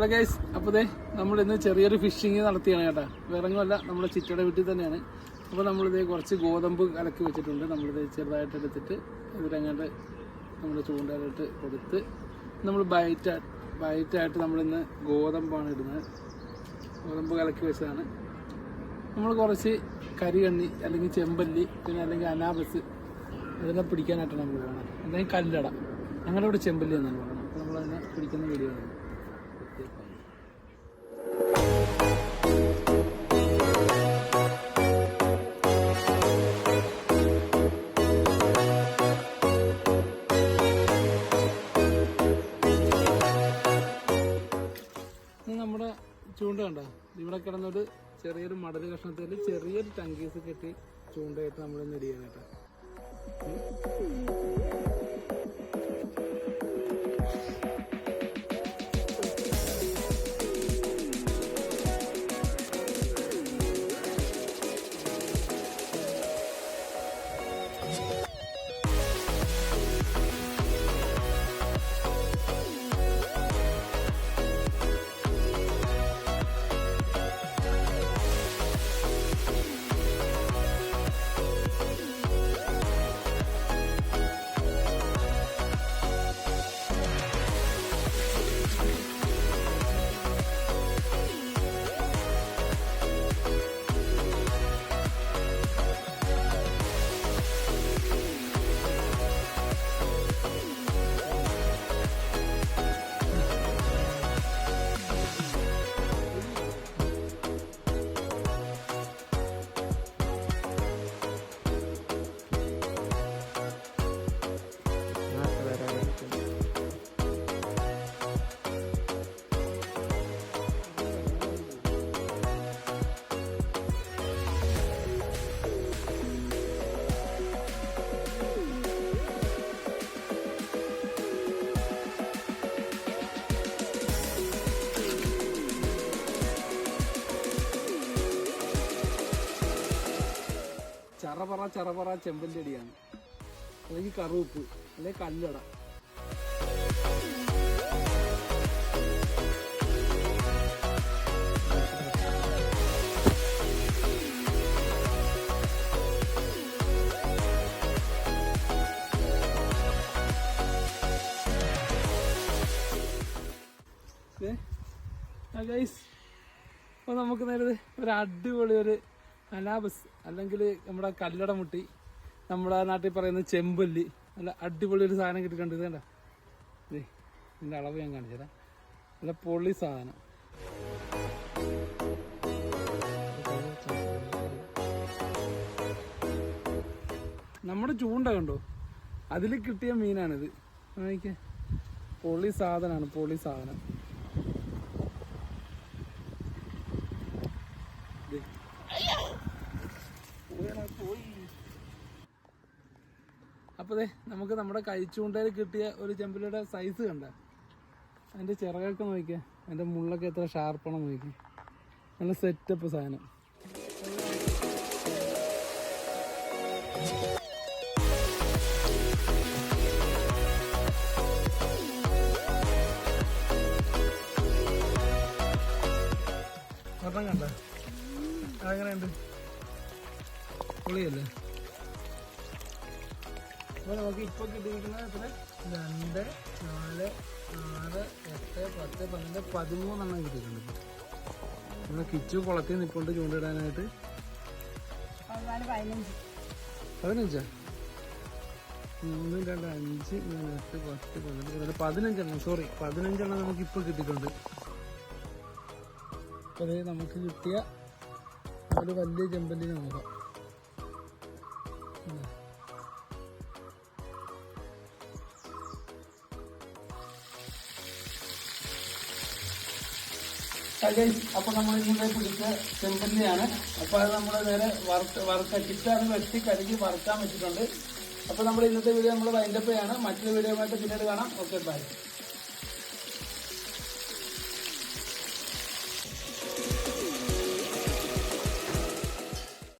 Hello guys, അപ്പോൾ നമ്മൾ ഇന്ന് ചെറിയൊരു ഫിഷിങ് നടത്തിയാണ് കേട്ടോ. വേറെങ്ങുമല്ല, നമ്മുടെ ചിറ്റയുടെ വീട്ടിൽ തന്നെയാണ്. അപ്പോൾ നമ്മളിത് കുറച്ച് ഗോതമ്പ് കലക്കി വെച്ചിട്ടുണ്ട്. നമ്മളിത് ചെറുതായിട്ട് എടുത്തിട്ട് ഇതിലങ്ങോട്ട് നമ്മൾ ചൂണ്ടയിലിട്ട് കൊടുത്ത് നമ്മൾ ബൈറ്റായിട്ട് നമ്മളിന്ന് ഗോതമ്പാണ് ഇടുന്നത്. ഗോതമ്പ് കലക്കി വെച്ചതാണ്. നമ്മൾ കുറച്ച് കരികണ്ണി അല്ലെങ്കിൽ ചെമ്പല്ലി പിന്നെ അല്ലെങ്കിൽ അനാബസ് അതെല്ലാം പിടിക്കാനായിട്ടാണ് നമ്മൾ പോകുന്നത്. അല്ലെങ്കിൽ കല്ലട, ഞങ്ങളുടെ ഇവിടെ ചെമ്പല്ലി എന്നാണ് പറയുന്നത്. അപ്പോൾ നമ്മളതിനെ പിടിക്കുന്ന വീഡിയോ ആണ്. നമ്മുടെ ചൂണ്ട കണ്ടോ, ഇവിടെ കിടന്നൊരു ചെറിയൊരു മടൽ കഷ്ണത്തിൽ ചെറിയൊരു ടങ്കീസ് കെട്ടി ചൂണ്ടയായിട്ട് നമ്മൾ ഇന്ന് ഇടിയാനായിട്ട്. ചറപറ ചെമ്പല്ലി അടിയാണ്, അല്ലെങ്കിൽ കറുപ്പ്, അല്ലെങ്കിൽ കല്ലട. ഗൈസ്, അപ്പോൾ നമുക്ക് നേരത്തെ ഒരു അടിപൊളി ഒരു അനാബസ് അല്ലെങ്കിൽ നമ്മുടെ കല്ലട മുട്ടി, നമ്മുടെ നാട്ടിൽ പറയുന്ന ചെമ്പല്ലി, നല്ല അടിപൊളി ഒരു സാധനം കിട്ടിയിട്ടുണ്ട്. ഇതേണ്ട, ഇതിൻ്റെ അളവ് ഞാൻ കാണിച്ചു തരാം. നല്ല പൊള്ളി സാധനം. നമ്മുടെ ചൂണ്ട കണ്ടോ, അതിൽ കിട്ടിയ മീനാണിത്. നോക്കിക്കേ, പൊള്ളി സാധനമാണ്, പൊള്ളി സാധനം. അപ്പോൾ നമുക്ക് നമ്മുടെ കൈച്ചൂണ്ടയിൽ കിട്ടിയ ഒരു ചെമ്പല്ലിയുടെ സൈസ് കണ്ട, അതിൻ്റെ ചിറകൊക്കെ നോക്കിയാൽ, അതിൻ്റെ മുള്ളൊക്കെ എത്ര ഷാർപ്പാണെന്ന് നോക്കി. നല്ല സെറ്റപ്പ് സാധനം. ഒരെണ്ണം കണ്ട, അതെങ്ങനെയുണ്ട്, പൊളിയല്ലേ? അപ്പോൾ നമുക്ക് ഇപ്പോൾ കിട്ടിയിരിക്കുന്നത് എത്ര, 2, 4, 6, 8, 10, 12, 13 കിട്ടിയിട്ടുണ്ട്. ഇപ്പോൾ നമ്മൾ കിച്ചു കുളത്തിൽ നിൽക്കൊണ്ട് ചൂണ്ടിടാനായിട്ട്. 15 3, 2, 5, 8, 10, 15 സോറി 15 നമുക്ക് ഇപ്പോൾ കിട്ടിയിട്ടുണ്ട്. അപ്പോൾ അത് നമുക്ക് കിട്ടിയ ഒരു വലിയ ചെമ്പല്ലിനെ നോക്കാം. അപ്പോൾ നമ്മൾ ഇങ്ങനെ പിടിച്ച ചെമ്പല്ലിയാണ്. അപ്പോൾ അത് നമ്മൾ നേരെ ചിറ്റാണ് വെട്ടി കഴുകി വറുക്കാൻ വെച്ചിട്ടുണ്ട്. അപ്പോൾ നമ്മൾ ഇന്നത്തെ വീഡിയോ നമ്മൾ വൈൻഡപ്പ് ചെയ്യാണ്. മറ്റൊരു വീഡിയോ ആയിട്ട് പിന്നീട് കാണാം. Okay, by.